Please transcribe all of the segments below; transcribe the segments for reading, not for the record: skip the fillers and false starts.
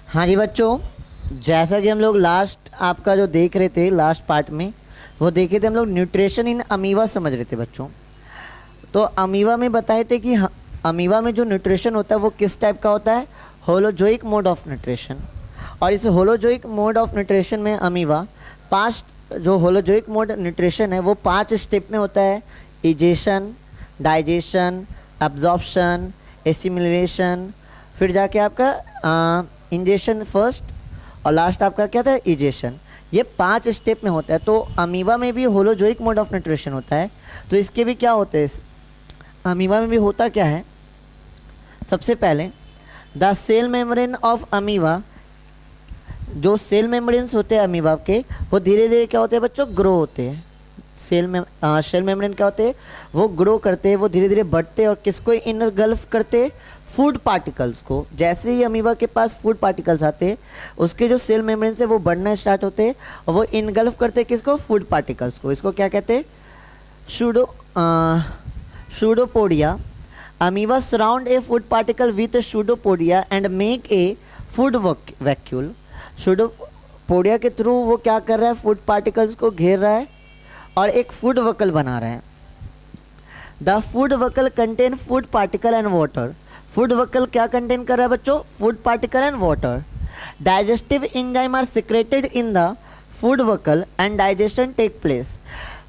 हाँ जी बच्चों, जैसा कि हम लोग लास्ट आपका जो देख रहे थे लास्ट पार्ट में, वो देखे थे हम लोग न्यूट्रिशन इन अमीवा समझ रहे थे बच्चों। तो अमीवा में बताए थे कि अमीवा में जो न्यूट्रिशन होता है वो किस टाइप का होता है, होलोजोइक मोड ऑफ न्यूट्रिशन। और इस होलोजोइक मोड ऑफ न्यूट्रिशन में अमीवा 5 जो होलोजोइक मोड न्यूट्रिशन है वो 5 स्टेप में होता है। इजेशन, डाइजेशन, एब्जॉर्प्शन, एसिमिलेशन, फिर जाके आपका इंजेशन फर्स्ट, और लास्ट आपका क्या था, इजेशन। ये 5 स्टेप में होता है। तो अमीबा में भी होलोजोइक मोड ऑफ न्यूट्रिशन होता है। तो इसके भी क्या होते हैं, अमीबा में भी होता क्या है, सबसे पहले the cell membrane of amoeba, जो सेल मेम्ब्रेन्स होते हैं अमीबा के, वो धीरे धीरे क्या होते हैं बच्चों, ग्रो होते हैं। सेल मेम्ब्रेन क्या होते हैं, वो ग्रो करते हैं, वो धीरे धीरे बढ़ते हैं और किसको इनगल्फ करते हैं, फूड पार्टिकल्स को। जैसे ही अमीबा के पास फूड पार्टिकल्स आते हैं, उसके जो सेल मेम्ब्रेन से वो बढ़ना स्टार्ट होते हैं और वो इनगल्फ करते हैं किसको, फूड पार्टिकल्स को। इसको क्या कहते हैं, pseudopodia. Amoeba surround A food particle with pseudopodia and make a food vacuole. Pseudopodia के थ्रू वो क्या कर रहा है, फूड पार्टिकल्स को घेर रहा है और एक फूड वकल बना रहा है। The food vacuole contain food particle and water. Food vacuole क्या कंटेन कर रहा है बच्चों, food particle and water. Digestive enzyme are secreted in the food vacuole and digestion take place.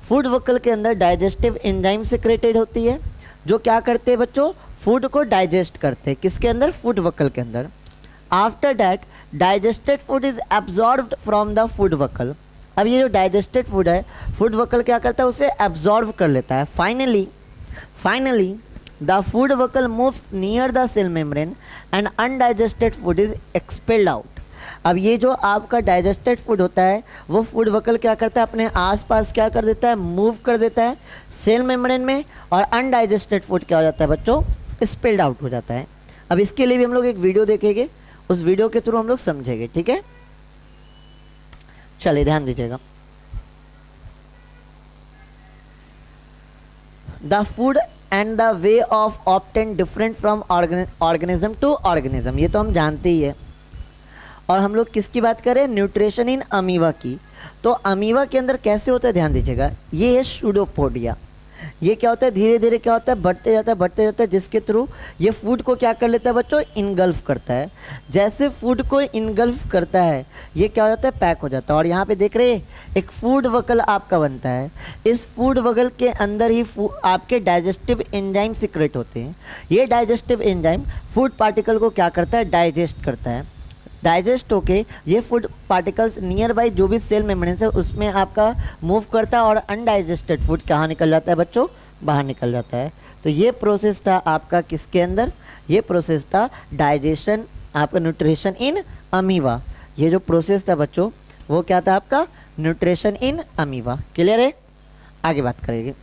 Food vacuole के अंदर डाइजेस्टिव एंजाइम सिक्रेटेड होती है जो क्या करते हैं बच्चों, फूड को डाइजेस्ट करते हैं। किसके अंदर, फूड वकल के अंदर। After that digested food is absorbed from the food vacuole. अब ये जो डाइजेस्टेड फूड है, फूड वकल क्या करता है, उसे एब्जॉर्ब कर लेता है। Finally the food vacuole moves near the cell membrane and undigested food is expelled out. अब ये जो आपका डाइजेस्टेड फूड होता है वो फूड वकल क्या करता है, अपने आसपास क्या कर देता है, मूव कर देता है सेल मेम्ब्रेन में, और अनडाइजेस्टेड फूड क्या हो जाता है बच्चों, स्पेल्ड आउट हो जाता है। अब इसके लिए भी हम लोग एक वीडियो देखेंगे, उस वीडियो के थ्रू हम लोग समझेंगे, ठीक है। चलिए ध्यान दीजिएगा। The food and the way of obtain different from organism to organism, ये तो हम जानते ही है। और हम लोग किसकी बात करें, न्यूट्रिशन इन अमीबा की। तो अमीबा के अंदर कैसे होता है, ध्यान दीजिएगा। ये है सूडोपोडिया। ये क्या होता है, धीरे धीरे क्या होता है, बढ़ते जाता है, जिसके थ्रू ये फूड को क्या कर लेता है बच्चों, इनगल्फ करता है। जैसे फूड को इनगल्फ करता है ये क्या हो जाता है, पैक हो जाता है। और यहाँ पे देख रहे हैं एक फूड वकल आपका बनता है। इस फूड वकल के अंदर ही आपके डाइजेस्टिव एंजाइम सिक्रेट होते हैं। ये डाइजेस्टिव एंजाइम फूड पार्टिकल को क्या करता है, डाइजेस्ट करता है। डाइजेस्ट होके ये फूड पार्टिकल्स नियर बाई जो भी सेल मेम्ब्रेन्स है उसमें आपका मूव करता है और अनडाइजेस्टेड फूड कहाँ निकल जाता है बच्चों, बाहर निकल जाता है। तो ये प्रोसेस था आपका किसके अंदर, ये प्रोसेस था डाइजेशन, आपका न्यूट्रिशन इन अमीबा। ये जो प्रोसेस था बच्चों वो क्या था आपका, न्यूट्रिशन इन अमीबा। क्लियर है, आगे बात करेंगे।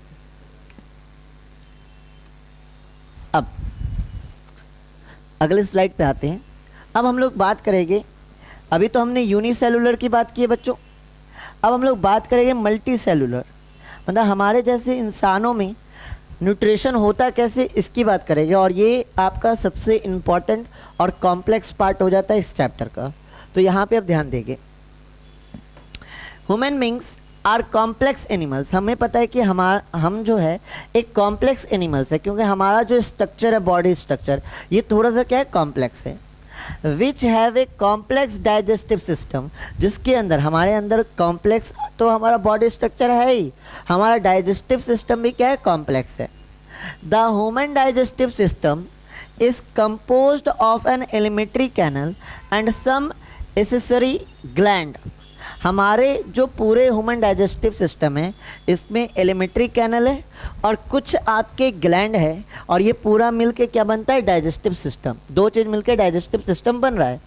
अब अगले स्लाइड पे आते हैं। अब हम लोग बात करेंगे, अभी तो हमने यूनिसेलुलर की बात की है बच्चों, अब हम लोग बात करेंगे मल्टी सेलुलर, मतलब हमारे जैसे इंसानों में न्यूट्रिशन होता कैसे, इसकी बात करेंगे। और ये आपका सबसे इम्पॉर्टेंट और कॉम्प्लेक्स पार्ट हो जाता है इस चैप्टर का। तो यहाँ पे अब ध्यान देंगे। Human beings are complex animals. हमें पता है कि हम जो है एक कॉम्प्लेक्स एनिमल्स है, क्योंकि हमारा जो स्ट्रक्चर है, बॉडी स्ट्रक्चर, ये थोड़ा सा क्या है, कॉम्प्लेक्स है। Which have a complex digestive system, जिसके अंदर हमारे अंदर कॉम्प्लेक्स, तो हमारा बॉडी स्ट्रक्चर है ही, हमारा डाइजेस्टिव सिस्टम भी क्या है, कॉम्प्लेक्स है। The human digestive system is composed of an alimentary canal and some accessory gland. हमारे जो पूरे ह्यूमन डाइजेस्टिव सिस्टम है इसमें एलिमेंट्री कैनल है और कुछ आपके ग्लैंड है, और ये पूरा मिलके क्या बनता है, डाइजेस्टिव सिस्टम। दो चीज़ मिलके डाइजेस्टिव सिस्टम बन रहा है।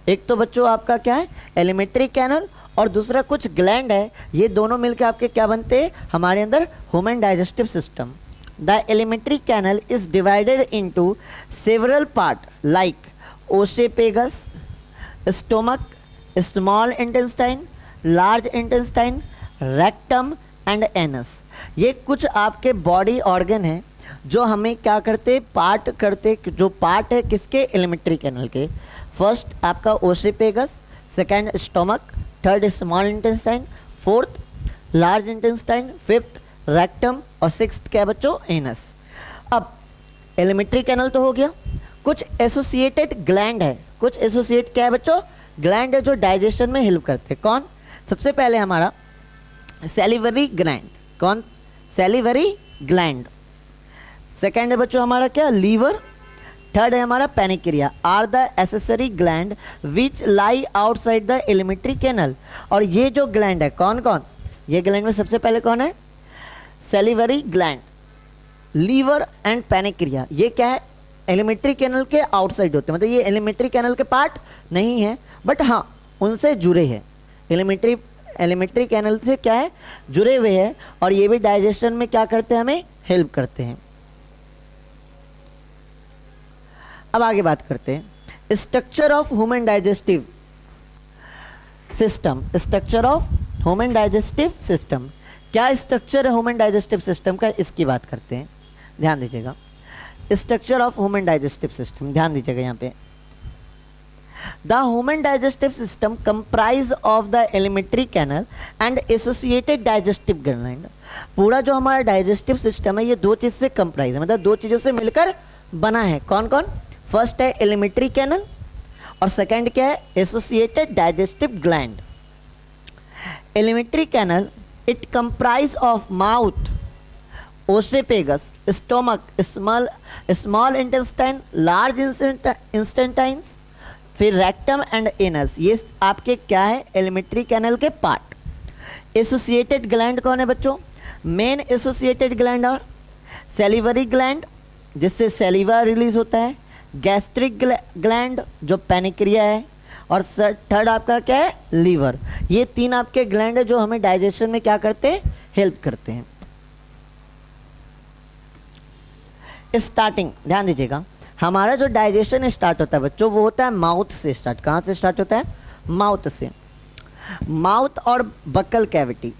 एक तो बच्चों आपका क्या है, एलिमेंट्री कैनल, और दूसरा कुछ ग्लैंड है। ये दोनों मिलके आपके क्या बनते हैं, हमारे अंदर human digestive system. The alimentary canal is divided into several part like oesophagus, stomach, small intestine, large intestine, rectum and anus. ये कुछ आपके बॉडी ऑर्गन हैं जो हमें क्या करते, पार्ट करते, जो पार्ट है किसके, एलिमेंट्री कैनल के। फर्स्ट आपका oesophagus, second stomach, third small intestine, fourth large intestine, fifth rectum और सिक्स्थ क्या है बच्चों, एनस। अब एलिमेंट्री कैनल तो हो गया, कुछ एसोसिएटेड ग्लैंड है, कुछ एसोसिएट क्या है बच्चों, ग्लैंड है जो डाइजेशन में हेल्प करते हैं। कौन? सबसे पहले हमारा सैलिवरी ग्लैंड, कौन? Salivary gland. सेकेंड है बच्चों हमारा क्या, लीवर। थर्ड है हमारा pancreas, are the accessory gland which lie outside the alimentary canal. और ये जो ग्लैंड है कौन कौन, ये ग्लैंड में सबसे पहले कौन है, सैलिवरी ग्लैंड, लीवर एंड पैनिक्रिया। ये क्या है, एलिमेंट्री कैनल के आउटसाइड होते हैं, मतलब ये एलिमेंट्री कैनल के पार्ट नहीं है, बट हाँ उनसे जुड़े हैं, एलिमेंट्री कैनल से क्या है, जुड़े हुए हैं, और ये भी डाइजेशन में क्या करते हैं, हमें हेल्प करते हैं। अब आगे बात करते हैं structure of human digestive system. Structure of human digestive system, क्या स्ट्रक्चर है ह्यूमन डाइजेस्टिव सिस्टम का, इसकी बात करते हैं। ध्यान दीजिएगा, structure of human digestive system, ध्यान दीजिएगा यहाँ पे। The human digestive system comprise of the alimentary canal and associated digestive gland. पूरा जो हमारा डाइजेस्टिव सिस्टम है ये दो चीज से कंप्राइज है, मतलब दो चीजों से मिलकर बना है। कौन कौन? फर्स्ट है एलिमेंट्री कैनल और सेकंड क्या है, associated digestive gland. Alimentary canal it comprise of mouth, oesophagus, stomach, small intestine, large intestines, फिर रेक्टम एंड एनस। ये आपके क्या है, एलिमेंट्री कैनल के पार्ट। एसोसिएटेड ग्लैंड कौन है बच्चों? मेन एसोसिएटेड ग्लैंड और सैलिवरी ग्लैंड जिससे सैलिवा रिलीज होता है, गैस्ट्रिक ग्लैंड जो पैनिक्रिया है, और थर्ड आपका क्या है, लीवर। ये तीन आपके ग्लैंड है जो हमें डाइजेशन में क्या करते हैं, हेल्प करते हैं। स्टार्टिंग ध्यान दीजिएगा, हमारा जो डाइजेशन स्टार्ट होता है बच्चों वो होता है माउथ से स्टार्ट। कहाँ से स्टार्ट होता है? माउथ से। माउथ और buccal cavity.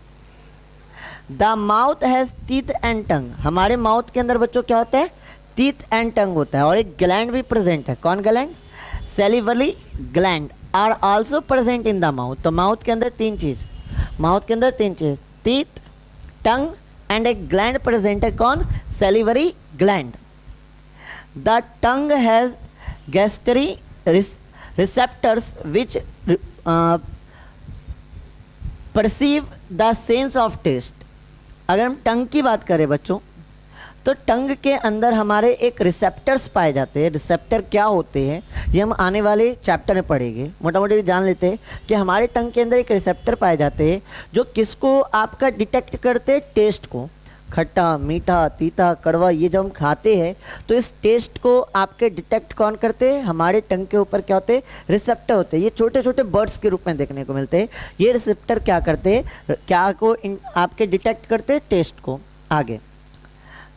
The mouth has teeth and tongue. हमारे माउथ के अंदर बच्चों क्या होता है, टीथ एंड टंग होता है, और एक ग्लैंड भी प्रेजेंट है। कौन gland? Salivary gland are also present in the mouth. तो माउथ के अंदर तीन चीज, माउथ के अंदर तीन चीज, टीथ, टंग एंड एक ग्लैंड प्रेजेंट है। कौन? Salivary gland. The tongue has gustatory receptors which perceive the sense of taste। अगर हम टंग की बात करें बच्चों तो टंग के अंदर हमारे एक रिसेप्टर्स पाए जाते हैं। रिसेप्टर क्या होते हैं ये हम आने वाले चैप्टर में पढ़ेंगे, मोटा मोटी जान लेते हैं कि हमारे टंग के अंदर एक रिसेप्टर पाए जाते हैं जो किसको आपका डिटेक्ट करते हैं, टेस्ट को। खट्टा, मीठा, तीता, कड़वा ये जब हम खाते हैं तो इस टेस्ट को आपके डिटेक्ट कौन करते हैं, हमारे टंग के ऊपर क्या होते हैं, रिसेप्टर होते हैं। ये छोटे छोटे बर्ड्स के रूप में देखने को मिलते हैं। ये रिसेप्टर क्या करते हैं, क्या को आपके डिटेक्ट करते हैं, टेस्ट को। आगे,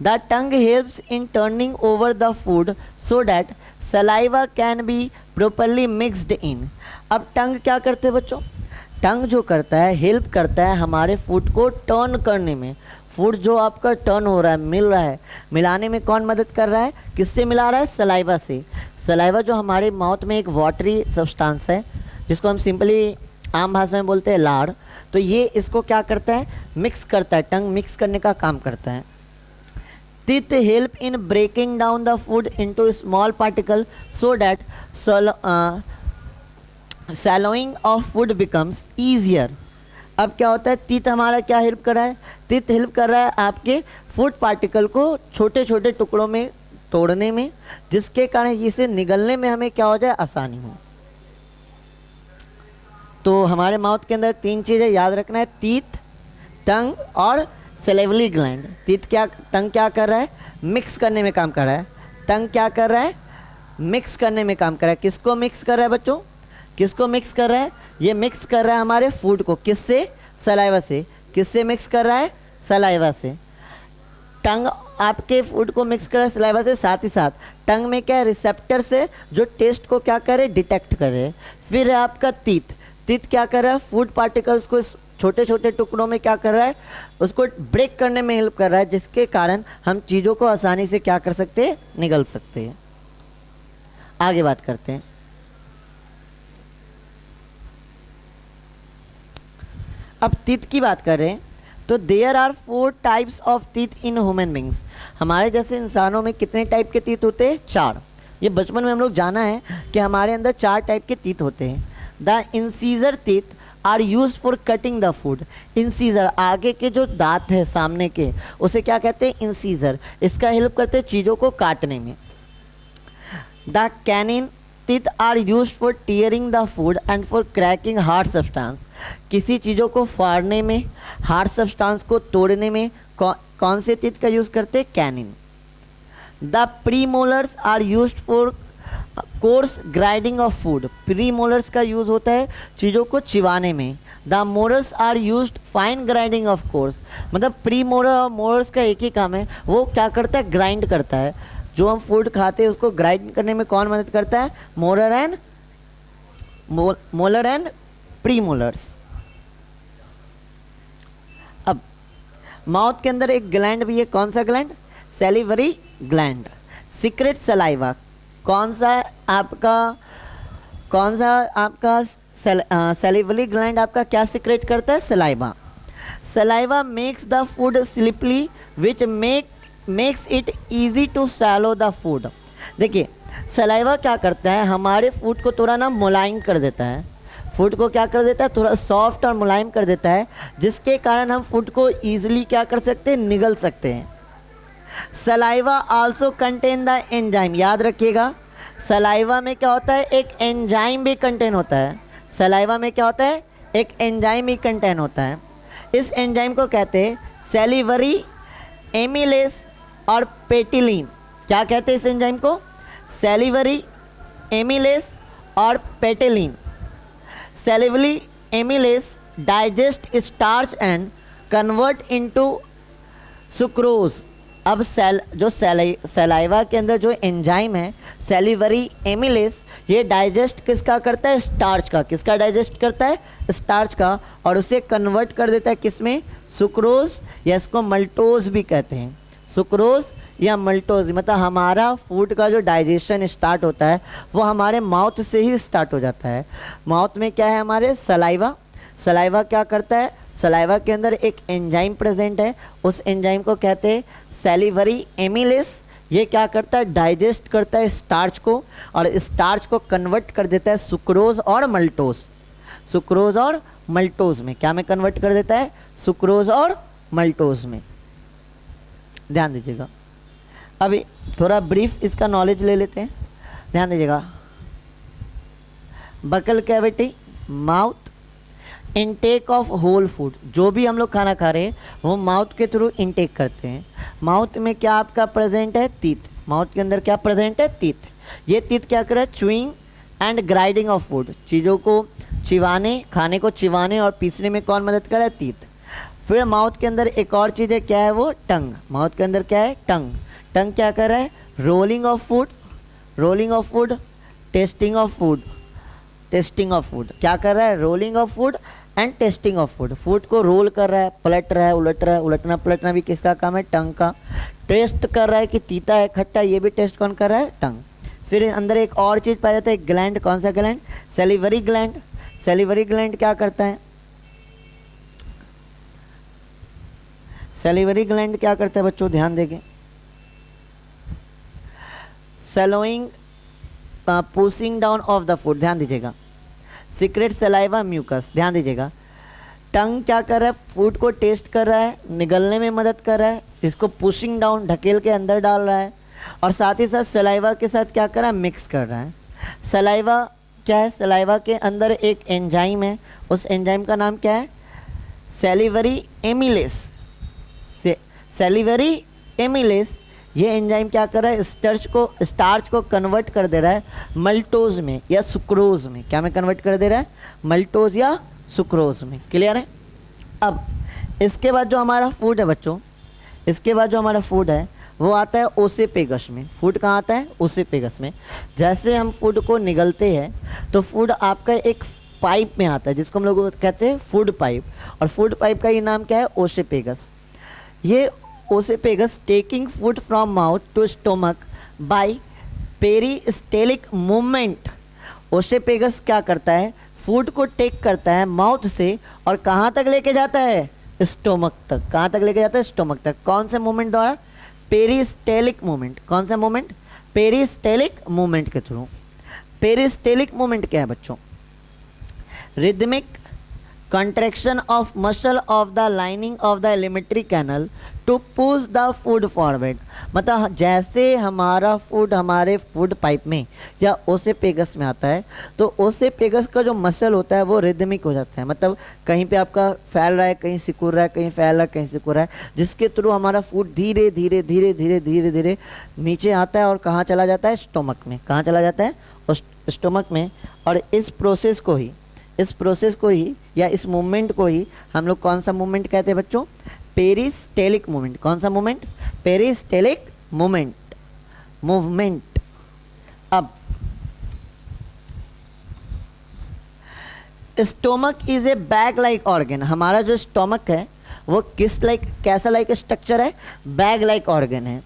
the tongue helps in turning over the food so that saliva can be properly mixed in. अब टंग क्या करते हैं बच्चों, टंग जो करता है, हेल्प करता है हमारे फूड को टर्न करने में। फूड जो आपका टर्न हो रहा है, मिल रहा है, मिलाने में कौन मदद कर रहा है, किससे मिला रहा है, सलाइवा से। सलाइवा जो हमारे माउथ में एक वाटरी सब्सटेंस है जिसको हम सिंपली आम भाषा में बोलते हैं लाड़, तो ये इसको क्या करता है, मिक्स करता है, टंग मिक्स करने का काम करता है। Teeth help in breaking down the food into small particle so that swallowing of food becomes easier. अब क्या होता है, टीथ हमारा क्या हेल्प कर रहा है, टीथ हेल्प कर रहा है आपके फूड पार्टिकल को छोटे छोटे टुकड़ों में तोड़ने में, जिसके कारण इसे निगलने में हमें क्या हो जाए, आसानी हो। तो हमारे माउथ के अंदर तीन चीज़ें याद रखना है, टीथ, टंग और सैलिवरी ग्लैंड। टीथ क्या, टंग क्या कर रहा है, मिक्स करने में काम कर रहा है। टंग क्या कर रहा है, मिक्स करने में काम कर रहा है। किसको मिक्स कर रहा है बच्चों, किसको मिक्स कर रहा है, ये मिक्स कर रहा है हमारे फूड को। किससे, सलाइवा से। किससे मिक्स कर रहा है, सलाइवा से। टंग आपके फूड को मिक्स कर रहा है सलाइवा से, साथ ही साथ टंग में क्या है, रिसेप्टर से जो टेस्ट को क्या करे, डिटेक्ट करे। फिर है आपका टीथ, टीथ क्या कर रहा है, फूड पार्टिकल्स को छोटे छोटे टुकड़ों में क्या कर रहा है, उसको ब्रेक करने में हेल्प कर रहा है, जिसके कारण हम चीज़ों को आसानी से क्या कर सकते हैं, निगल सकते हैं। आगे बात करते हैं। अब टीथ की बात करें तो there are 4 types of teeth in human beings. हमारे जैसे इंसानों में कितने टाइप के टीथ होते हैं? 4। ये बचपन में हम लोग जाना है कि हमारे अंदर 4 टाइप के टीथ होते हैं। The incisor teeth are use for cutting the food. Incisor आगे के जो दांत है सामने के, उसे क्या कहते हैं? इंसीजर। इसका हेल्प करते हैं चीज़ों को काटने में। The canine teeth are use for tearing the food and for cracking hard substance. किसी चीज़ों को फाड़ने में, हार्ड सब्सटेंस को तोड़ने में कौन से टीथ का यूज़ करते हैं? Canine. The premolars are use for coarse grinding of food. Premolars का यूज़ होता है चीज़ों को चिबाने में। The molars are use fine grinding of coarse. मतलब प्री मोलर और मोलर्स का एक ही काम है, वो क्या करता है? ग्राइंड करता है। जो हम फूड खाते हैं उसको ग्राइंड करने में कौन मदद करता है? Molar and pre molars. अब माउथ के अंदर एक ग्लैंड भी है। कौन सा gland? Salivary gland. Secret saliva. कौन सा आपका सैलिवरी ग्लैंड आपका क्या सीक्रेट करता है? Saliva. Saliva makes the food slippery which makes it easy to swallow the food. देखिए सलाइवा क्या करता है? हमारे फूड को थोड़ा ना मुलायम कर देता है। फूड को क्या कर देता है? थोड़ा सॉफ्ट और मुलायम कर देता है, जिसके कारण हम फूड को ईजिली क्या कर सकते हैं? निगल सकते हैं। Saliva also contain the enzyme. याद रखिएगा, सलाइवा में क्या होता है? एक एंजाइम भी कंटेन होता है। सलाइवा में क्या होता है? एक एंजाइम भी कंटेन होता है। इस एंजाइम को कहते हैं सैलिवरी एमिलेस और पेटिलिन। क्या कहते हैं इस एंजाइम को? सैलिवरी एमिलेस और ptyalin. Salivary amylase digest starch and convert into sucrose. अब सलाइवा के अंदर जो एंजाइम है सैलिवरी एमिलेस, ये डाइजेस्ट किसका करता है? स्टार्च का। किसका डाइजेस्ट करता है? स्टार्च का। और उसे कन्वर्ट कर देता है किसमें? सुक्रोज, या इसको मल्टोज भी कहते हैं। सुक्रोज या मल्टोज, मतलब हमारा फूड का जो डाइजेशन स्टार्ट होता है वो हमारे माउथ से ही स्टार्ट हो जाता है। माउथ में क्या है? हमारे सलाइवा। सलाइवा क्या करता है? सलाइवा के अंदर एक एंजाइम प्रेजेंट है, उस एंजाइम को कहते हैं सैलिवरी एमिलेस। ये क्या करता है? डाइजेस्ट करता है स्टार्च को, और स्टार्च को कन्वर्ट कर देता है सुक्रोज और मल्टोज। सुक्रोज और मल्टोज में क्या में कन्वर्ट कर देता है? सुक्रोज और मल्टोज में। ध्यान दीजिएगा। अभी थोड़ा ब्रीफ इसका नॉलेज ले लेते हैं। ध्यान दीजिएगा। Buccal cavity, mouth, intake of whole food. जो भी हम लोग खाना खा रहे हैं वो माउथ के थ्रू इनटेक करते हैं। माउथ में क्या आपका प्रेजेंट है? टीथ। माउथ के अंदर क्या प्रेजेंट है? टीथ। ये टीथ क्या कर रहा है? Chewing and grinding of food. चीज़ों को चिबाने, खाने को चिबाने और पीसने में कौन मदद कर रहा है? टीथ। फिर माउथ के अंदर एक और चीज़ है, क्या है वो? टंग। माउथ के अंदर क्या है? टंग। टंग क्या कर रहा है? Rolling of food, rolling of food, testing of food, testing of food. क्या कर रहा है? Rolling of food and testing of food. Food को रोल कर रहा है, पलट रहा है, उलट रहा है। उलटना पलटना भी किसका काम है? टंग का। टेस्ट कर रहा है कि तीता है, खट्टा, ये भी टेस्ट कौन कर रहा है? टंग। फिर अंदर एक और चीज़ पाया जाता है, ग्लैंड। कौन सा gland? Salivary gland. Salivary gland क्या करता है? सैलिवरी ग्लैंड क्या करता है बच्चों? ध्यान देंगे। Swallowing, pushing down of the food. ध्यान दीजिएगा। Secrete saliva mucus. ध्यान दीजिएगा। टंग क्या कर रहा है? फूड को टेस्ट कर रहा है, निगलने में मदद कर रहा है, इसको पुशिंग डाउन, ढकेल के अंदर डाल रहा है, और साथ ही साथ सलाइवा के साथ क्या कर रहा है? मिक्स कर रहा है। सलाइवा क्या है? सलाइवा के अंदर एक एंजाइम है, उस एंजाइम का नाम क्या है? Salivary amylase. Salivary amylase. ये एंजाइम क्या कर रहा है? स्टार्च को कन्वर्ट कर दे रहा है मल्टोज में या सुक्रोज में। क्या में कन्वर्ट कर दे रहा है? मल्टोज या सुक्रोज में। क्लियर है? अब इसके बाद जो हमारा फूड है बच्चों, इसके बाद जो हमारा फूड है वो आता है ओसेपेगस में। फूड कहाँ आता है? ओसेपेगस में। जैसे हम फूड को निगलते हैं तो फूड आपका एक पाइप में आता है, जिसको हम लोग कहते हैं फूड पाइप, और फूड पाइप का ये नाम क्या है? ओसेपेगस। ये oesophagus taking food from mouth to stomach by peristaltic movement. Oesophagus क्या करता है? फूड को टेक करता है माउथ से और कहाँ तक लेके जाता है, स्टोमक तक। कहाँ तक लेके जाता है, स्टोमक तक। कौन से मूवमेंट द्वारा, पेरिस्टेलिक मूवमेंट। कौन सा मूवमेंट, पेरिस्टेलिक मूवमेंट के थ्रू। पेरिस्टेलिक मूवमेंट क्या है बच्चों, rhythmic contraction of muscle of the lining of the alimentary canal to push the food forward। मतलब जैसे हमारा फूड हमारे फूड पाइप में या ओसेपेगस में आता है तो ओसेपेगस का जो मसल होता है वो रिदमिक हो जाता है। मतलब कहीं पे आपका फैल रहा है, कहीं सिकुड़ रहा है, कहीं फैल रहा है, कहीं सिकुड़ रहा है, जिसके थ्रू हमारा फूड धीरे धीरे धीरे धीरे धीरे धीरे नीचे आता है और कहाँ चला जाता है, स्टोमक में। कहाँ चला जाता है, स्टोमक में। और इस प्रोसेस को ही या इस मूवमेंट को ही हम लोग कौन सा मूवमेंट कहते हैं बच्चों, पेरिस्टेलिक मूवमेंट। कौन सा मूवमेंट, पेरिस्टेलिक मूवमेंट। अब stomach is a bag like organ. हमारा जो स्टोमक है वो कैसा लाइक स्ट्रक्चर है, बैग लाइक ऑर्गन है।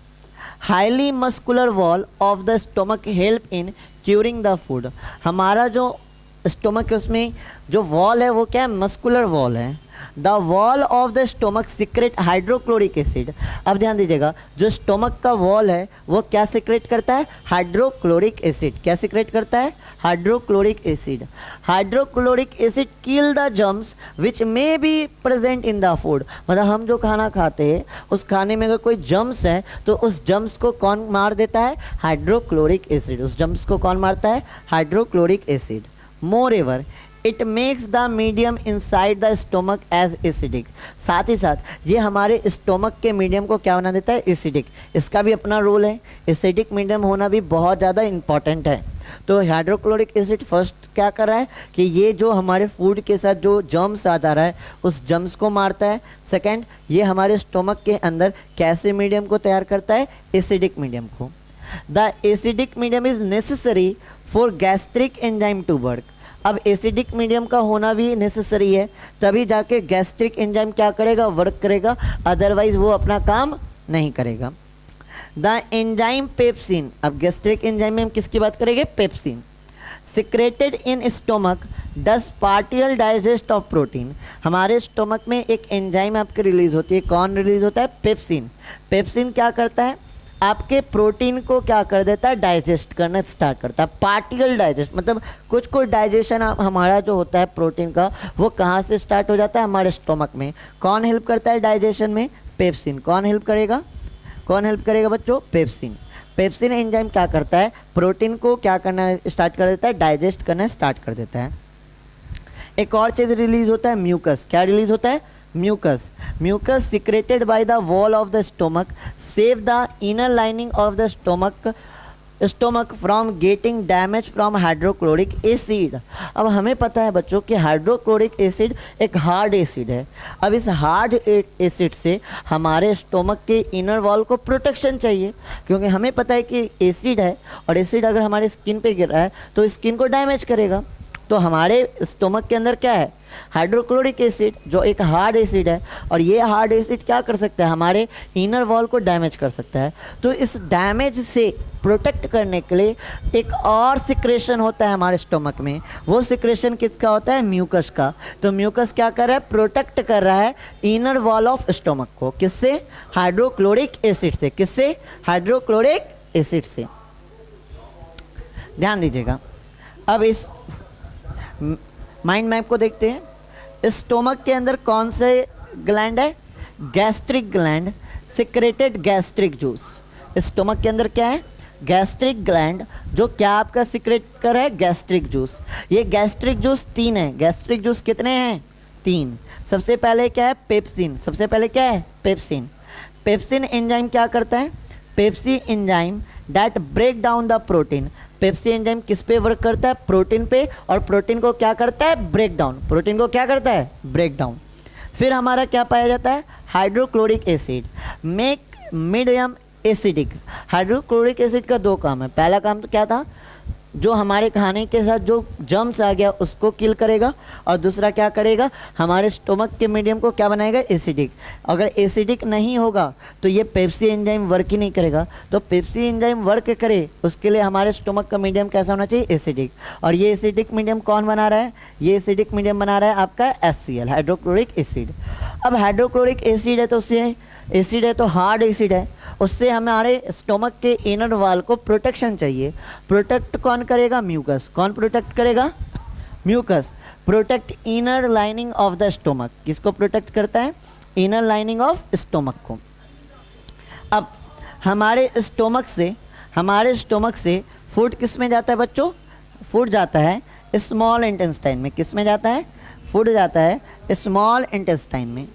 Highly muscular wall of the stomach help in curing the food. हमारा जो स्टोमक है उसमें जो वॉल है वो क्या है, मस्कुलर वॉल है। The wall of the stomach secret hydrochloric acid. अब ध्यान दीजिएगा, जो स्टोमक का वॉल है वो क्या सीक्रेट करता है, हाइड्रोक्लोरिक एसिड। क्या सीक्रेट करता है, hydrochloric acid. Hydrochloric acid kill the germs which may be present in the food. मतलब हम जो खाना खाते हैं उस खाने में अगर कोई जर्म्स है तो उस जर्म्स को कौन मार देता है, हाइड्रोक्लोरिक एसिड। उस जर्म्स को कौन मारता है, hydrochloric acid. Moreover, it makes the medium inside the stomach as acidic। साथ ही साथ ये हमारे स्टोमक के मीडियम को क्या बना देता है, एसिडिक। इसका भी अपना रोल है, एसिडिक मीडियम होना भी बहुत ज़्यादा इंपॉर्टेंट है। तो हाइड्रोक्लोरिक एसिड फर्स्ट क्या कर रहा है कि ये जो हमारे फूड के साथ जो जर्म्स आ जा रहा है उस जर्म्स को मारता है। सेकंड, ये हमारे स्टोमक के अंदर कैसे मीडियम को तैयार करता है, एसिडिक मीडियम को। The acidic medium is necessary for gastric enzyme to work. अब एसिडिक मीडियम का होना भी नेसेसरी है, तभी जाके गैस्ट्रिक एंजाइम क्या करेगा, वर्क करेगा, अदरवाइज वो अपना काम नहीं करेगा। The enzyme pepsin. अब गैस्ट्रिक एंजाइम में हम किसकी बात करेंगे, pepsin. Secreted in stomach does partial digest of protein. हमारे स्टोमक में एक एंजाइम आपके रिलीज होती है, कौन रिलीज होता है, पेप्सिन। पेप्सिन क्या करता है, आपके प्रोटीन को क्या कर देता है, डाइजेस्ट करना स्टार्ट करता है। पार्टिकल डाइजेस्ट मतलब कुछ डाइजेशन हमारा जो होता है प्रोटीन का वो कहाँ से स्टार्ट हो जाता है, हमारे स्टोमक में। कौन हेल्प करता है डाइजेशन में, पेप्सिन। कौन हेल्प करेगा बच्चों, पेप्सिन। पेप्सिन एंजाइम क्या करता है, प्रोटीन को क्या करना स्टार्ट कर देता है, डाइजेस्ट करना स्टार्ट कर देता है। एक और चीज़ रिलीज होता है, म्यूकस। क्या रिलीज होता है, mucus. Mucus secreted by the wall of the stomach save the inner lining of the stomach from getting damage from hydrochloric acid. अब हमें पता है बच्चों कि हाइड्रोक्लोरिक एसिड एक हार्ड एसिड है। अब इस हार्ड एसिड से हमारे स्टोमक के इनर वॉल को प्रोटेक्शन चाहिए, क्योंकि हमें पता है कि एसिड है और एसिड अगर हमारे स्किन पे गिर रहा है तो स्किन को डैमेज करेगा। तो हमारे स्टोमक के अंदर क्या है, हाइड्रोक्लोरिक एसिड जो एक हार्ड एसिड है, और ये हार्ड एसिड क्या कर सकता है, हमारे इनर वॉल को डैमेज कर सकता है। तो इस डैमेज से प्रोटेक्ट करने के लिए एक और सिक्रेशन होता है हमारे स्टोमक में। वो सिक्रेशन किसका होता है, म्यूकस का। तो म्यूकस क्या कर रहा है, प्रोटेक्ट कर रहा है इनर वॉल ऑफ स्टोमक को। किससे, हाइड्रोक्लोरिक एसिड से। किससे, हाइड्रोक्लोरिक एसिड से। ध्यान दीजिएगा। अब इस माइंड मैप को देखते हैं। स्टोमक के अंदर कौन से ग्लैंड है, gastric gland, secreted gastric juice. Stomach के अंदर क्या है, गैस्ट्रिक ग्लैंड जो क्या आपका सिक्रेट कर है, गैस्ट्रिक जूस। ये गैस्ट्रिक जूस 3 है। गैस्ट्रिक जूस कितने हैं, 3। सबसे पहले क्या है, पेप्सिन। सबसे पहले क्या है, पेप्सिन। पेप्सिन एंजाइम क्या करता है, pepsin enzyme that break down the protein. Pepsin enzyme किस पे वर्क करता है, प्रोटीन पे, और प्रोटीन को क्या करता है, ब्रेक डाउन। प्रोटीन को क्या करता है, ब्रेक डाउन। फिर हमारा क्या पाया जाता है, hydrochloric acid make medium acidic. Hydrochloric acid का 2 काम है। पहला काम तो क्या था, जो हमारे खाने के साथ जो जर्म्स आ गया उसको किल करेगा, और दूसरा क्या करेगा, हमारे स्टोमक के मीडियम को क्या बनाएगा, एसिडिक। अगर एसिडिक नहीं होगा तो ये पेप्सी एंजाइम वर्क ही नहीं करेगा। तो पेप्सी एंजाइम वर्क करे उसके लिए हमारे स्टोमक का मीडियम कैसा होना चाहिए, एसिडिक। और ये एसिडिक मीडियम कौन बना रहा है, ये एसिडिक मीडियम बना रहा है आपका HCl, हाइड्रोक्लोरिक एसिड। अब हाइड्रोक्लोरिक एसिड है तो उससे एसिड है तो हार्ड एसिड है, उससे हमारे स्टोमक के इनर वाल को प्रोटेक्शन चाहिए। प्रोटेक्ट कौन करेगा, म्यूकस। कौन प्रोटेक्ट करेगा, mucus. Protect inner lining of the stomach, किसको प्रोटेक्ट करता है, इनर लाइनिंग ऑफ स्टोमक को। अब हमारे स्टोमक से फूड किस में जाता है बच्चों, फूड जाता है स्मॉल इंटेस्टाइन में। किस में जाता है, फूड जाता है स्मॉल इंटेस्टाइन में।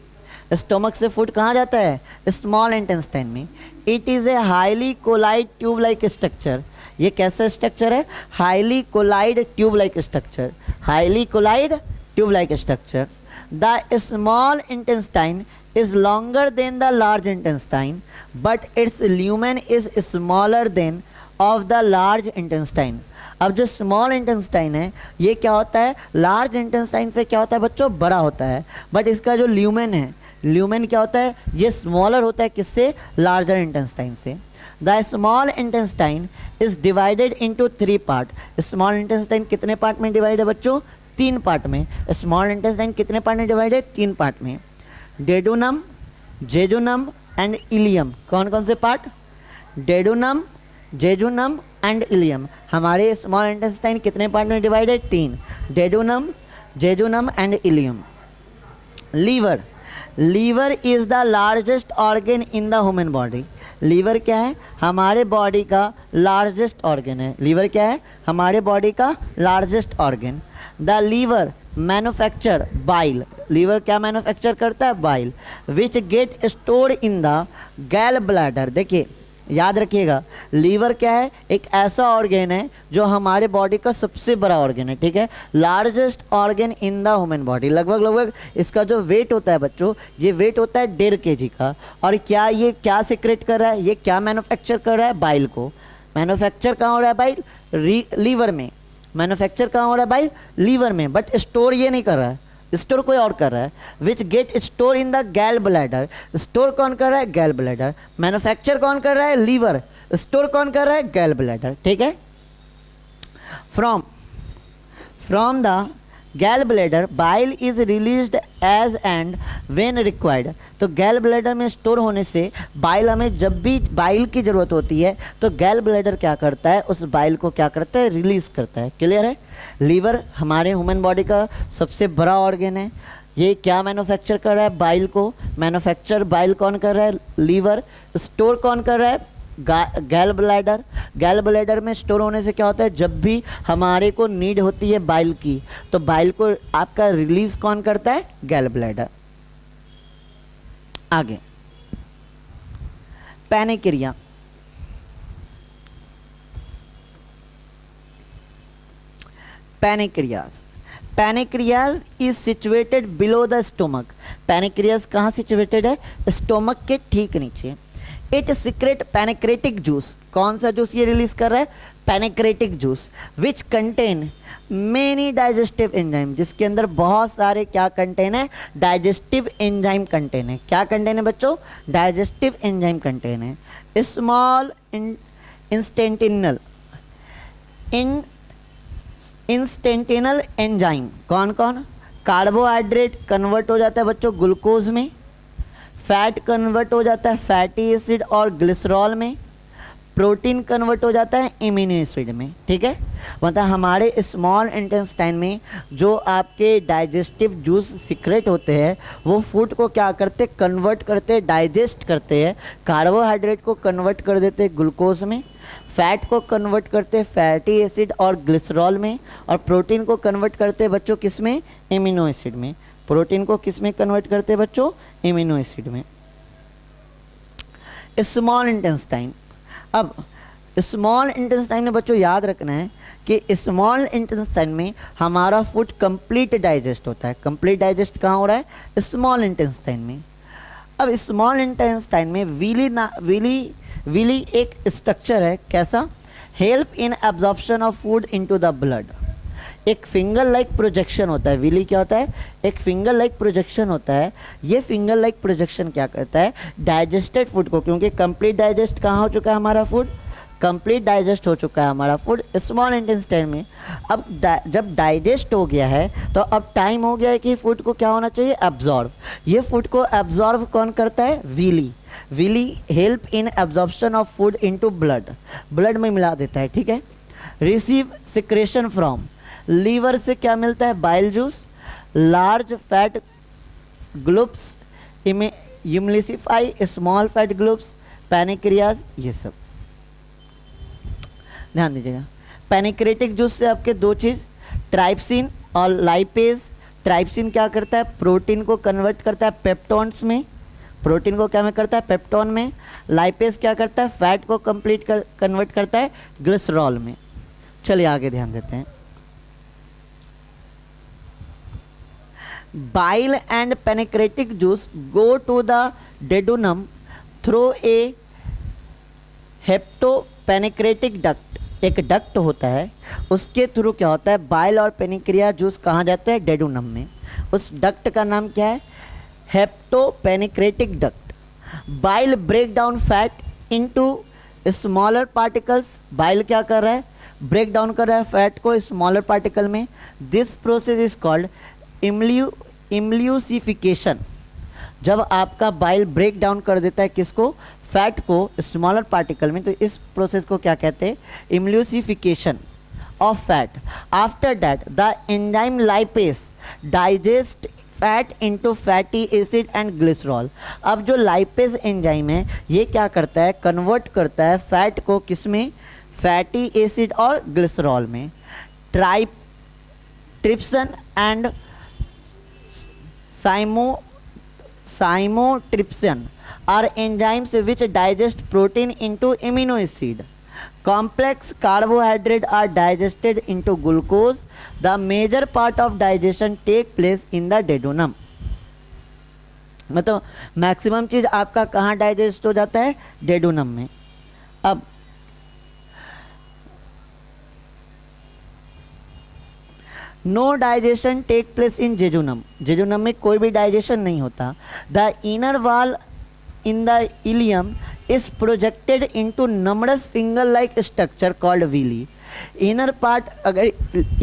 स्टोमक से फूड कहाँ जाता है, स्मॉल इंटेस्टाइन में। It is a highly coiled tube like structure. ये कैसा स्ट्रक्चर है, highly coiled tube like structure, highly coiled tube like structure. The small intestine is longer than the large intestine, but its lumen is smaller than of the large intestine. अब जो small intestine है ये क्या होता है, large intestine से क्या होता है बच्चों, बड़ा होता है, बट इसका जो ल्यूमेन है, ल्यूमेन क्या होता है, ये स्मॉलर होता है किससे, लार्जर इंटेस्टाइन से। The small intestine is divided into 3 part. Small intestine कितने पार्ट में डिवाइड है बच्चों, 3 पार्ट में। स्मॉल इंटेस्टाइन कितने पार्ट में डिवाइड है, 3 पार्ट में। Duodenum, jejunum and ileum. कौन कौन से part, duodenum, jejunum and ileum. हमारे स्मॉल इंटेस्टाइन कितने पार्ट में डिवाइड है, 3, duodenum, jejunum and ileum. Liver, liver is the largest organ in the human body. Liver क्या है, हमारे बॉडी का लार्जेस्ट ऑर्गन है। लीवर क्या है, हमारे बॉडी का largest organ. The liver manufacture bile. Liver क्या मैन्युफैक्चर करता है, bile. Which get store in the gall bladder. देखिए याद रखिएगा, लीवर क्या है, एक ऐसा ऑर्गन है जो हमारे बॉडी का सबसे बड़ा ऑर्गन है, ठीक है, largest organ in the human body. लगभग इसका जो वेट होता है बच्चों, ये वेट होता है 1.5 kg का। और क्या ये क्या सिक्रेट कर रहा है, ये क्या मैन्युफैक्चर कर रहा है, बाइल को। मैन्युफैक्चर कहाँ हो रहा है, बाइल, लीवर में। मैन्युफैक्चर कहाँ हो रहा है, बाइल, लीवर में। बट स्टोर ये नहीं कर रहा है, स्टोर कोई और कर रहा है। Which get store in the gall bladder. Store कौन कर रहा है, गैल ब्लैडर। मैन्युफैक्चर कौन कर रहा है, लीवर। स्टोर कौन कर रहा है, गैल ब्लैडर, ठीक है। From the gall bladder bile is released as and when required. तो गैल ब्लैडर में स्टोर होने से बाइल, हमें जब भी बाइल की ज़रूरत होती है तो गैल ब्लैडर क्या करता है, उस बाइल को क्या करता है, रिलीज़ करता है। क्लियर है। लीवर हमारे ह्यूमन बॉडी का सबसे बड़ा ऑर्गन है। ये क्या मैन्युफैक्चर कर रहा है, बाइल को। मैन्युफैक्चर बाइल कौन कर रहा है, लीवर। स्टोर कौन कर रहा है, गैल ब्लैडर। गैल ब्लैडर में स्टोर होने से क्या होता है, जब भी हमारे को नीड होती है बाइल की तो बाइल को आपका रिलीज कौन करता है, गैल ब्लैडर। आगे pancreas. Pancreas, pancreas is situated below the stomach. Pancreas कहाँ सिचुएटेड है, स्टोमक के ठीक नीचे। It secrete pancreatic juice. कौन सा जूस ये रिलीज कर रहा है, pancreatic juice. Which contain many digestive enzyme, जिसके अंदर बहुत सारे क्या कंटेन है, डाइजेस्टिव एंजाइम कंटेन है। क्या कंटेन है बच्चों, डाइजेस्टिव एंजाइम कंटेन है। Small intestinal enzyme. कौन कौन, कार्बोहाइड्रेट कन्वर्ट हो जाता है बच्चों ग्लूकोज में, फैट कन्वर्ट हो जाता है फैटी एसिड और ग्लिसरॉल में, प्रोटीन कन्वर्ट हो जाता है एमिनो एसिड में, ठीक है। मतलब हमारे स्मॉल इंटेस्टाइन में जो आपके डाइजेस्टिव जूस सीक्रेट होते हैं वो फूड को क्या करते, कन्वर्ट करते, डाइजेस्ट करते हैं। कार्बोहाइड्रेट को कन्वर्ट कर देते ग्लूकोज में, फैट को कन्वर्ट करते फैटी एसिड और ग्लिसरॉल में, और प्रोटीन को कन्वर्ट करते बच्चों किस में, एमिनो एसिड में। प्रोटीन को किस में कन्वर्ट करते हैं बच्चों, एमिनो एसिड में। Small intestine. अब स्मॉल इंटेस्टाइन में बच्चों याद रखना है कि स्मॉल इंटेस्टाइन में हमारा फूड कंप्लीट डाइजेस्ट होता है। कंप्लीट डाइजेस्ट कहाँ हो रहा है, स्मॉल इंटेस्टाइन में। अब स्मॉल इंटेस्टाइन में विली एक स्ट्रक्चर है, कैसा, help in absorption of food into the blood. एक फिंगर लाइक प्रोजेक्शन होता है, विली क्या होता है, एक फिंगर लाइक प्रोजेक्शन होता है। ये फिंगर लाइक प्रोजेक्शन क्या करता है, डाइजेस्टेड फूड को, क्योंकि कंप्लीट डाइजेस्ट कहाँ हो चुका है हमारा फूड, कंप्लीट डाइजेस्ट हो चुका है हमारा फूड स्मॉल इंटेस्टाइन में। अब जब डाइजेस्ट हो गया है तो अब टाइम हो गया है कि फूड को क्या होना चाहिए, एब्जॉर्ब। ये फूड को एब्जॉर्ब कौन करता है, villi. Villi help in absorption of food into blood, blood में मिला देता है, ठीक है। रिसीव सिक्रेशन फ्रॉम, लीवर से क्या मिलता है, bile juice, large fat globules emulsify small fat globules, pancreas, ये सब ध्यान दीजिएगा। पैनिक्रेटिक जूस से आपके दो चीज़, ट्राइप्सिन और लाइपेज। ट्राइप्सिन क्या करता है, प्रोटीन को कन्वर्ट करता है पेप्टोन्स में, प्रोटीन को क्या में करता है, पेप्टोन में। लाइपेज क्या करता है, फैट को कन्वर्ट करता है ग्लिसरॉल में। चलिए आगे ध्यान देते हैं। Bile and pancreatic juice go to the duodenum through a hepatopancreatic duct, एक डक्ट होता है, उसके थ्रू क्या होता है, बाइल और पेनिक्रिया जूस कहाँ जाता है, डेडोनम में। उस डक्ट का नाम क्या है, hepatopancreatic duct. Bile break down fat into smaller particles, bile क्या कर रहा है, ब्रेक डाउन कर रहा है फैट को स्मॉलर पार्टिकल में। This process is called emulsification. जब आपका बाइल ब्रेक डाउन कर देता है किसको, फैट को स्मॉलर पार्टिकल में, तो इस प्रोसेस को क्या कहते हैं, emulsification of fat. After that the enzyme lipase digest fat into fatty acid and glycerol. अब जो लाइपेज एंजाइम है ये क्या करता है, कन्वर्ट करता है फैट को किसमें, फैटी एसिड और ग्लिसरॉल में। Trypsin and chymotrypsin are enzymes which digest protein into amino acid. Complex carbohydrates are digested into glucose. The major part of digestion take place in the duodenum. मतलब maximum चीज़ आपका कहाँ digest हो जाता है, duodenum में। अब no digestion take place in jejunum, jejunum में कोई भी डाइजेशन नहीं होता। The inner wall in the ileum is projected into numerous finger like structure called villi. Inner part, अगर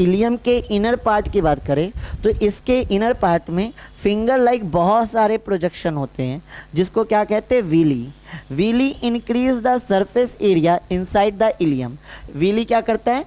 इलियम के इनर पार्ट की बात करें तो इसके इनर पार्ट में फिंगर लाइक बहुत सारे प्रोजेक्शन होते हैं जिसको क्या कहते हैं, villi. Villi increase the surface area inside the ileum. Villi क्या करता है,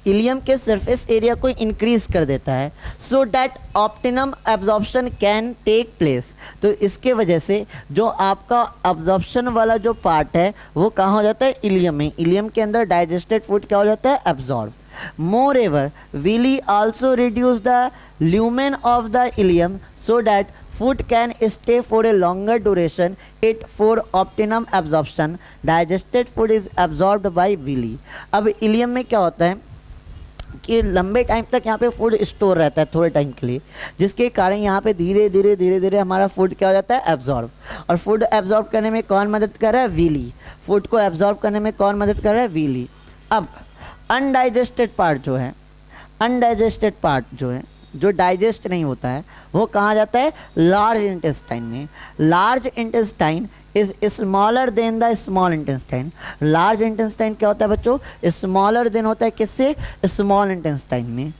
इलियम के सरफेस एरिया को इंक्रीज कर देता है, so that optimum absorption can take place. तो इसके वजह से जो आपका एब्जॉर्प्शन वाला जो पार्ट है वो कहाँ हो जाता है, इलियम में। इलियम के अंदर डाइजेस्टेड फूड क्या हो जाता है, absorb. Moreover villi also reduce the lumen of the ileum so that food can stay for a longer duration it for optimum absorption. Digested food is absorbed by villi. अब ilium में क्या होता है कि लंबे time तक यहाँ पे फूड स्टोर रहता है थोड़े टाइम के लिए, जिसके कारण यहाँ पे धीरे धीरे हमारा फूड क्या हो जाता है, एब्जॉर्ब। और फूड एब्जॉर्ब करने में कौन मदद कर रहा है, विली। फूड को एब्जॉर्ब करने में कौन मदद कर रहा है, विली। अब अनडाइजेस्टेड पार्ट जो है, अनडाइजेस्टेड पार्ट जो है, जो डाइजेस्ट नहीं होता है, वो कहाँ जाता है, लार्ज इंटेस्टाइन में। Large intestine is smaller than the small intestine. Large intestine क्या होता है बच्चों, स्मॉलर देन होता है किससे, स्मॉल इंटेस्टाइन में।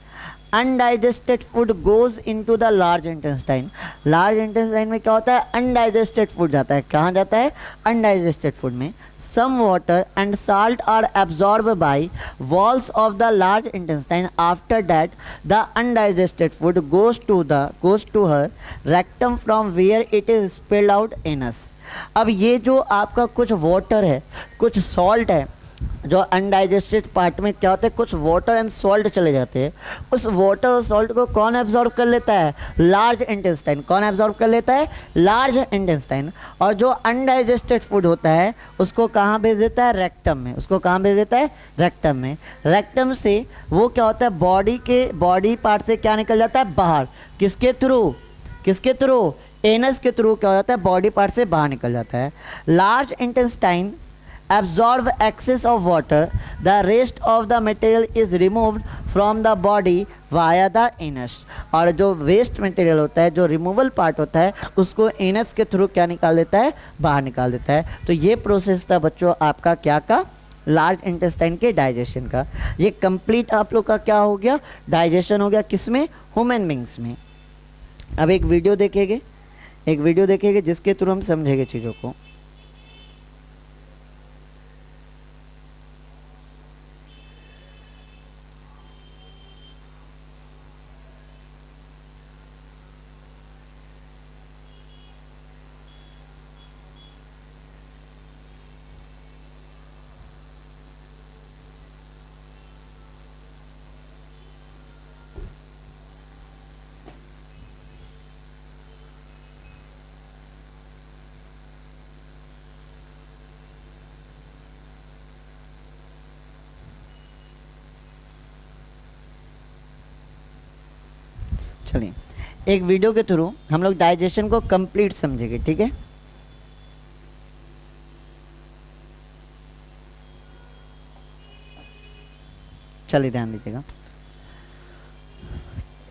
Undigested food goes into the large intestine. Large intestine में क्या होता है, अनडाइजेस्टेड फूड जाता है, कहाँ जाता है, अनडाइजेस्टेड फूड में। Some water and salt are absorbed by walls of the large intestine. After that, the undigested food goes to her rectum from where it is spilled out anus. अब ये जो आपका कुछ वाटर है, कुछ salt है, जो अनडाइजेस्टेड पार्ट में क्या होता है, कुछ वाटर एंड सॉल्ट चले जाते हैं। उस वाटर और सॉल्ट को कौन एब्जॉर्ब कर लेता है, लार्ज इंटेस्टाइन। कौन एब्जॉर्ब कर लेता है, लार्ज इंटेस्टाइन। और जो अनडाइजेस्टेड फूड होता है उसको कहाँ भेज देता है, रेक्टम में। उसको कहाँ भेज देता है, रेक्टम में। रेक्टम से वो क्या होता है, बॉडी पार्ट से क्या निकल जाता है, बाहर। किसके थ्रू, किसके थ्रू, एनस के थ्रू क्या हो जाता है, बॉडी पार्ट से बाहर निकल जाता है। Large intestine absorb excess of water, the rest of the material is removed from the body via the anus। और जो वेस्ट मटेरियल होता है, जो रिमूवल पार्ट होता है, उसको एनस के थ्रू क्या निकाल देता है, बाहर निकाल देता है। तो ये प्रोसेस था बच्चों आपका क्या का, लार्ज इंटेस्टाइन के डाइजेशन का। ये कंप्लीट आप लोग का क्या हो गया, डाइजेशन हो गया, किसमें, ह्यूमन बींग्स में। अब एक वीडियो देखेंगे जिसके थ्रू हम समझेंगे चीज़ों को। चलिए एक वीडियो के थ्रू हम लोग डाइजेशन को कंप्लीट समझेंगे, ठीक है। चलिए ध्यान दीजिएगा,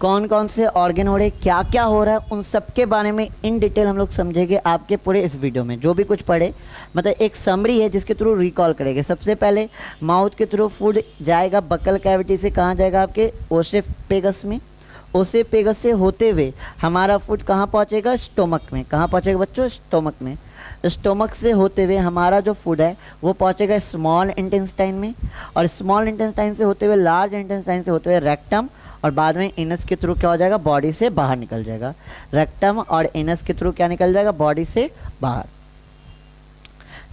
कौन कौन से ऑर्गन हो रहे, क्या क्या हो रहा है, उन सब के बारे में इन डिटेल हम लोग समझेंगे आपके पूरे इस वीडियो में। जो भी कुछ पढ़े मतलब एक समरी है जिसके थ्रू रिकॉल करेंगे। सबसे पहले माउथ के थ्रू फूड जाएगा बकल कैविटी से, कहाँ जाएगा, आपके ओसेफेगस में। ओसेफेगस से होते हुए हमारा फूड कहाँ पहुँचेगा, स्टोमक में। कहाँ पहुँचेगा बच्चों, स्टोमक में। स्टोमक से होते हुए हमारा जो फूड है वो पहुँचेगा स्मॉल इंटेस्टाइन में, और स्मॉल इंटेस्टाइन से होते हुए लार्ज इंटेस्टाइन से होते हुए रेक्टम, और बाद में एनस के थ्रू क्या हो जाएगा, बॉडी से बाहर निकल जाएगा। रेक्टम और एनस के थ्रू क्या निकल जाएगा, बॉडी से बाहर।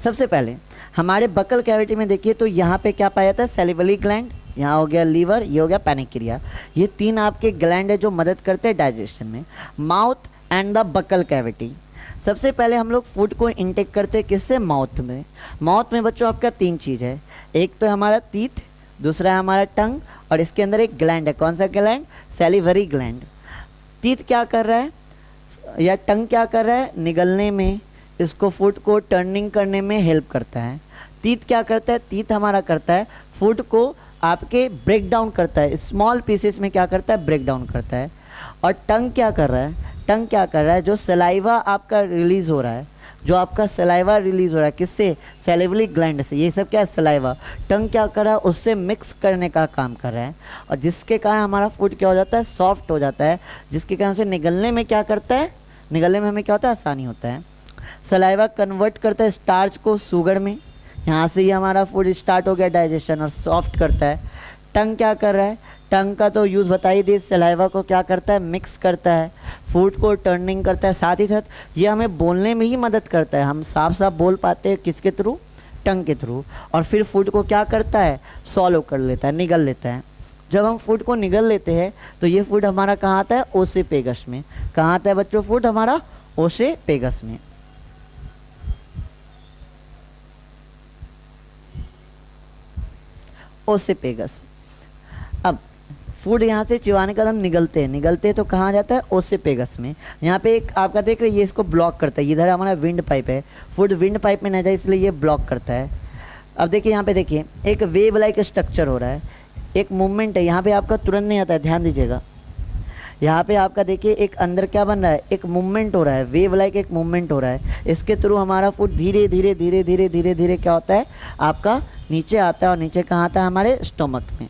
सबसे पहले हमारे बकल कैविटी में देखिए तो यहाँ पे क्या पाया जाता है, सैलिवरी ग्लैंड, यहाँ हो गया लीवर, ये हो गया पैनिक्रिया। ये तीन आपके ग्लैंड है जो मदद करते हैं डाइजेशन में। Mouth and the buccal cavity, सबसे पहले हम लोग फूड को इंटेक करते हैं किससे, माउथ में। माउथ में बच्चों आपका तीन चीज़ है, एक तो हमारा टीथ, दूसरा है हमारा टंग, और इसके अंदर एक ग्लैंड है। कौन सा ग्लैंड, सैलिवरी ग्लैंड। टीथ क्या कर रहा है या टंग क्या कर रहा है, निगलने में, इसको फूड को टर्निंग करने में हेल्प करता है। टीथ क्या करता है, टीथ हमारा करता है फूड को आपके ब्रेक डाउन करता है, स्मॉल पीसेस में क्या करता है, ब्रेक डाउन करता है। और टंग क्या कर रहा है, टंग क्या कर रहा है, जो सलाइवा आपका रिलीज़ हो रहा है, जो आपका सलाइवा रिलीज़ हो रहा है किससे, सैलिवरी ग्लैंड से, ये सब क्या है, सलाइवा। टंग क्या कर रहा है, उससे मिक्स करने का काम कर रहा है, और जिसके कारण हमारा फूड क्या हो जाता है, सॉफ्ट हो जाता है, जिसके कारण से निगलने में क्या करता है, निगलने में हमें क्या होता है, आसानी होता है। सलाइवा कन्वर्ट करता है स्टार्च को शुगर में, यहाँ से ही हमारा फूड स्टार्ट हो गया डाइजेशन, और सॉफ्ट करता है। टंग क्या कर रहा है, टंग का तो यूज़ बता ही दी, सलाइवा को क्या करता है, मिक्स करता है, फूड को टर्निंग करता है, साथ ही साथ ये हमें बोलने में ही मदद करता है। हम साफ साफ बोल पाते हैं किसके थ्रू, टंग के थ्रू। और फिर फूड को क्या करता है, सॉलो कर लेता है, निगल लेता है। जब हम फूड को निगल लेते हैं तो ये फूड हमारा कहाँ आता है, ओसेफेगस में। कहाँ आता है बच्चों फूड हमारा, ओसेफेगस में। ओसेफेगस। अब फूड यहाँ से चिबाने का हम निगलते हैं तो कहाँ जाता है, ओसेफेगस में। यहाँ पे एक आपका देख रहे, ये इसको ब्लॉक करता है, इधर हमारा विंड पाइप है, फूड विंड पाइप में न जाए इसलिए ये ब्लॉक करता है। अब देखिए यहाँ पे देखिए एक वेव लाइक स्ट्रक्चर हो रहा है, एक मूवमेंट है, यहाँ पे आपका तुरंत नहीं आता है, ध्यान दीजिएगा। यहाँ पे आपका देखिए एक अंदर क्या बन रहा है, एक मूवमेंट हो रहा है, वेव लाइक एक मूवमेंट हो रहा है। इसके थ्रू हमारा फूड धीरे धीरे धीरे धीरे धीरे धीरे क्या होता है, आपका नीचे आता है, और नीचे कहाँ आता है, हमारे स्टोमक में।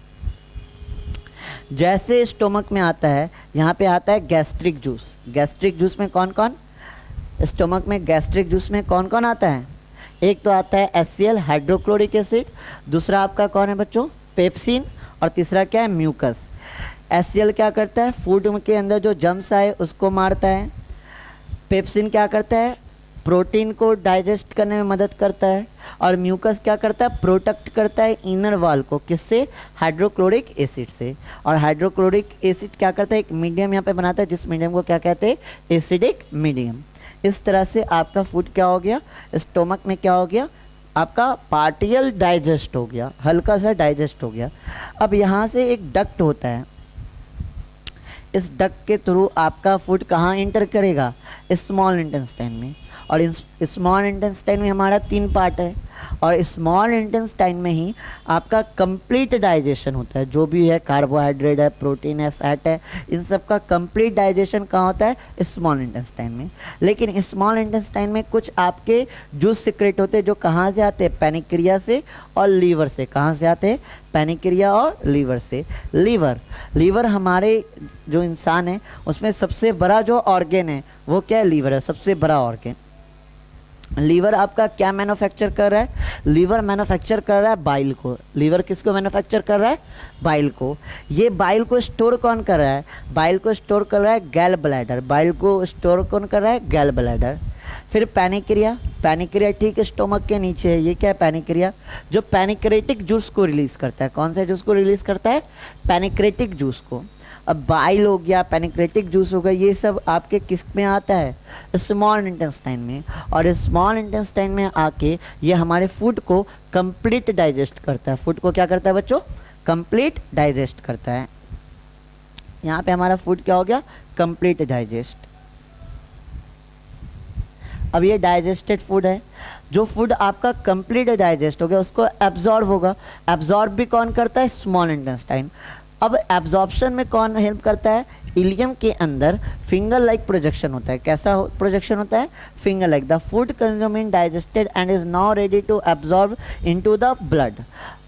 जैसे स्टोमक में आता है, यहाँ पे आता है गैस्ट्रिक जूस। गैस्ट्रिक जूस में कौन कौन, स्टोमक में गैस्ट्रिक जूस में कौन कौन आता है, एक तो आता है HCl हाइड्रोक्लोरिक एसिड, दूसरा आपका कौन है बच्चों, पेप्सिन, और तीसरा क्या है, म्यूकस। HCl क्या करता है, फूड के अंदर जो जम्स आए उसको मारता है। पेप्सिन क्या करता है, प्रोटीन को डाइजेस्ट करने में मदद करता है। और म्यूकस क्या करता है, प्रोटेक्ट करता है इनर वॉल को, किससे, हाइड्रोक्लोरिक एसिड से। और हाइड्रोक्लोरिक एसिड क्या करता है, एक मीडियम यहाँ पे बनाता है, जिस मीडियम को क्या कहते हैं, एसिडिक मीडियम। इस तरह से आपका फूड क्या हो गया, स्टोमक में क्या हो गया, आपका पार्टियल डाइजेस्ट हो गया, हल्का सा डाइजेस्ट हो गया। अब यहाँ से एक डक्ट होता है, इस डक्ट के थ्रू आपका फूड कहाँ इंटर करेगा, स्मॉल इंटेस्टाइन में। और इस स्मॉल इंटेस्टाइन में हमारा तीन पार्ट है, और स्मॉल इंटेस्टाइन में ही आपका कंप्लीट डाइजेशन होता है। जो भी है कार्बोहाइड्रेट है, प्रोटीन है, फैट है, इन सब का कंप्लीट डाइजेशन कहाँ होता है? स्मॉल इंटेस्टाइन में। लेकिन स्मॉल इंटेस्टाइन में कुछ आपके जूस सिक्रेट होते हैं जो कहाँ से आते हैं? पैनिक्रिया से और लीवर से। कहाँ से आते हैं? पैनिक्रिया और लीवर से। लीवर हमारे जो इंसान है उसमें सबसे बड़ा जो ऑर्गन है वो क्या है? लीवर है, सबसे बड़ा ऑर्गन। लीवर आपका क्या मैन्युफैक्चर कर रहा है? लीवर मैन्युफैक्चर कर रहा है बाइल को। लीवर किसको मैन्युफैक्चर कर रहा है? बाइल को। ये बाइल को स्टोर कौन कर रहा है? बाइल को स्टोर कर रहा है गैल ब्लैडर। बाइल को स्टोर कौन कर रहा है? Gall bladder. फिर पैनिक्रिया ठीक स्टोमक के नीचे है। ये क्या है? पैनिक्रिया, जो पैनिक्रेटिक जूस को रिलीज़ करता है। कौन से जूस को रिलीज़ करता है? पैनिक्रेटिक जूस को। अब बाइल हो गया, पैनिक्रेटिक जूस हो गया, ये सब आपके किस में आता है? स्मॉल इंटेस्टाइन में। और स्मॉल इंटेस्टाइन में आके ये हमारे फूड को कंप्लीट डाइजेस्ट करता है। फूड को क्या करता है बच्चों? कंप्लीट डाइजेस्ट करता है। यहाँ पे हमारा फूड क्या हो गया? Complete digest. अब ये डाइजेस्टेड फूड है। जो फूड आपका कंप्लीट डाइजेस्ट हो गया उसको एब्जॉर्ब होगा। एब्जॉर्ब भी कौन करता है? Small intestine. अब एब्जॉर्प्शन में कौन हेल्प करता है? इलियम के अंदर फिंगर लाइक प्रोजेक्शन होता है। कैसा प्रोजेक्शन होता है? Finger like. The food consuming digested and is now ready to absorb into the blood.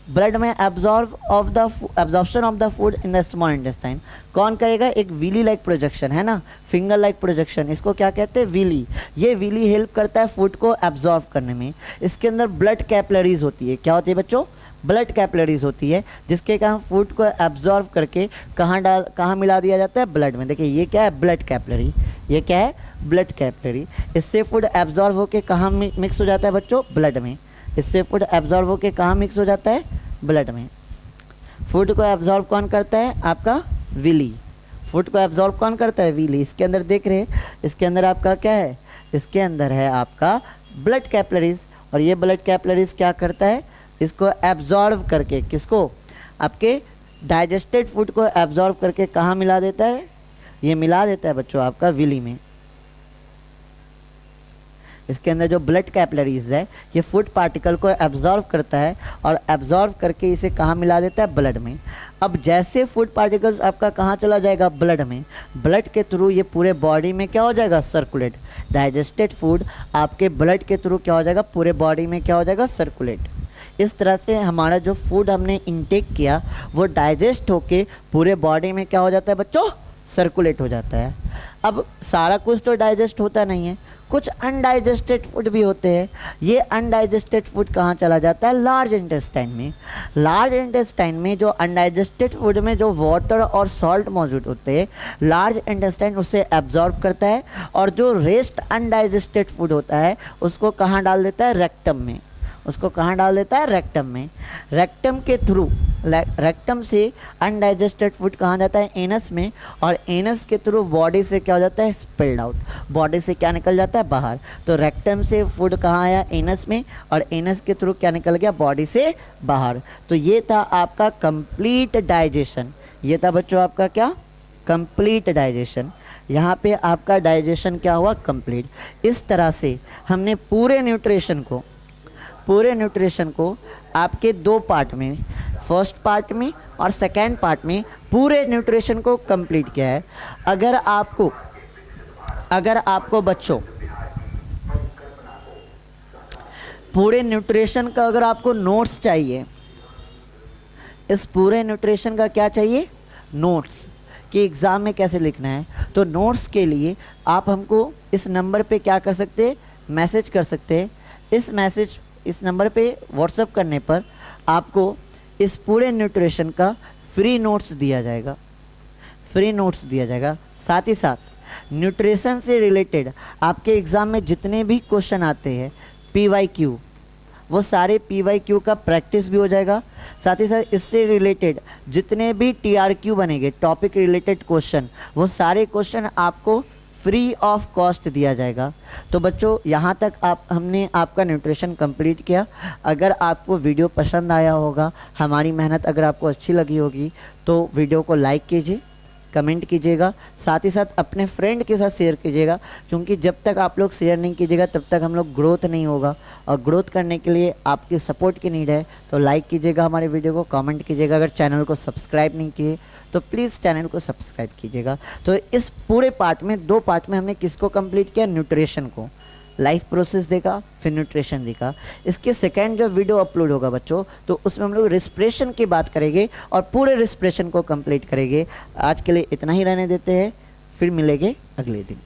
Blood में absorption of the food in the small intestine कौन करेगा? एक विली लाइक प्रोजेक्शन है ना, फिंगर लाइक प्रोजेक्शन, इसको क्या कहते हैं? विली। ये विली हेल्प करता है फूड को एब्जॉर्ब करने में। इसके अंदर ब्लड कैपिलरीज होती है। क्या होती है बच्चों? ब्लड कैपिलरीज होती है, जिसके कारण फूड को एब्जॉर्ब करके कहाँ मिला दिया जाता है? ब्लड में। देखिए ये क्या है? Blood capillary. ये क्या है? Blood capillary. इससे फूड एब्जॉर्ब होकर कहाँ मिक्स हो जाता है बच्चों? ब्लड में। इससे फूड एब्जॉर्ब होकर कहाँ मिक्स हो जाता है? ब्लड में। फूड को एब्जॉर्ब कौन करता है? आपका विली। फूड को एब्जॉर्ब कौन करता है? विली। इसके अंदर देख रहे हैं, इसके अंदर आपका क्या है? इसके अंदर है आपका ब्लड कैपिलरीज। और ये ब्लड कैपिलरीज क्या करता है? इसको एब्जॉर्ब करके, किसको? आपके डाइजेस्टेड फूड को एब्जॉर्ब करके कहाँ मिला देता है? ये मिला देता है बच्चों आपका विली में। इसके अंदर जो ब्लड कैपिलरीज है ये फूड पार्टिकल को एब्जॉर्ब करता है और एब्जॉर्ब करके इसे कहाँ मिला देता है? ब्लड में। अब जैसे फूड पार्टिकल्स आपका कहाँ चला जाएगा? ब्लड में। ब्लड के थ्रू ये पूरे बॉडी में क्या हो जाएगा? सर्कुलेट। डाइजेस्टेड फूड आपके ब्लड के थ्रू क्या हो जाएगा? पूरे बॉडी में क्या हो जाएगा? सर्कुलेट। इस तरह से हमारा जो फूड हमने इंटेक किया वो डाइजेस्ट होके पूरे बॉडी में क्या हो जाता है बच्चों? सर्कुलेट हो जाता है। अब सारा कुछ तो डाइजेस्ट होता नहीं है, कुछ अनडाइजेस्टेड फूड भी होते हैं। ये अनडाइजेस्टेड फूड कहाँ चला जाता है? लार्ज इंटेस्टाइन में। लार्ज इंटेस्टाइन में जो अनडाइजेस्टेड फूड में जो वाटर और सॉल्ट मौजूद होते हैं, लार्ज इंटेस्टाइन उसे एब्जॉर्ब करता है और जो रेस्ट अनडाइजेस्टेड फूड होता है उसको कहाँ डाल देता है? रेक्टम में। उसको कहाँ डाल देता है? रेक्टम में। रेक्टम के थ्रू, रेक्टम से अनडाइजेस्टेड फूड कहाँ जाता है? एनस में। और एनस के थ्रू बॉडी से क्या हो जाता है? Spilled out. बॉडी से क्या निकल जाता है? बाहर। तो रेक्टम से फूड कहाँ आया? एनस में। और एनस के थ्रू क्या निकल गया? बॉडी से बाहर। तो ये था आपका कंप्लीट डाइजेशन। ये था बच्चों आपका क्या? Complete digestion. यहाँ पे आपका डाइजेशन क्या हुआ? कंप्लीट। इस तरह से हमने पूरे न्यूट्रिशन को आपके दो पार्ट में, फर्स्ट पार्ट में और सेकेंड पार्ट में पूरे न्यूट्रिशन को कंप्लीट किया है। अगर आपको बच्चों पूरे न्यूट्रिशन का अगर आपको नोट्स चाहिए, इस पूरे न्यूट्रिशन का क्या चाहिए? नोट्स कि एग्ज़ाम में कैसे लिखना है। तो नोट्स के लिए आप हमको इस नंबर पे क्या कर सकते हैं? मैसेज कर सकते हैं। इस नंबर पे व्हाट्सएप करने पर आपको इस पूरे न्यूट्रिशन का फ्री नोट्स दिया जाएगा। साथ ही साथ न्यूट्रिशन से रिलेटेड आपके एग्ज़ाम में जितने भी क्वेश्चन आते हैं PYQ, वो सारे PYQ का प्रैक्टिस भी हो जाएगा। साथ ही साथ इससे रिलेटेड जितने भी TRQ बनेंगे, टॉपिक रिलेटेड क्वेश्चन, वो सारे क्वेश्चन आपको फ्री ऑफ कॉस्ट दिया जाएगा। तो बच्चों यहाँ तक हमने आपका न्यूट्रिशन कंप्लीट किया। अगर आपको वीडियो पसंद आया होगा, हमारी मेहनत अगर आपको अच्छी लगी होगी तो वीडियो को लाइक कीजिए, कमेंट कीजिएगा, साथ ही साथ अपने फ्रेंड के साथ शेयर कीजिएगा, क्योंकि जब तक आप लोग शेयर नहीं कीजिएगा तब तक हम लोग ग्रोथ नहीं होगा, और ग्रोथ करने के लिए आपकी सपोर्ट की नीड है। तो लाइक कीजिएगा हमारे वीडियो को, कमेंट कीजिएगा, अगर चैनल को सब्सक्राइब नहीं किए तो प्लीज़ चैनल को सब्सक्राइब कीजिएगा। तो इस पूरे पार्ट में, 2 पार्ट में हमने किसको कंप्लीट किया, न्यूट्रिशन को। लाइफ प्रोसेस देखा, फिर न्यूट्रिशन देखा। इसके सेकेंड जो वीडियो अपलोड होगा बच्चों, तो उसमें हम लोग रिस्पिरेशन की बात करेंगे और पूरे रिस्पिरेशन को कंप्लीट करेंगे। आज के लिए इतना ही रहने देते हैं, फिर मिलेंगे अगले दिन।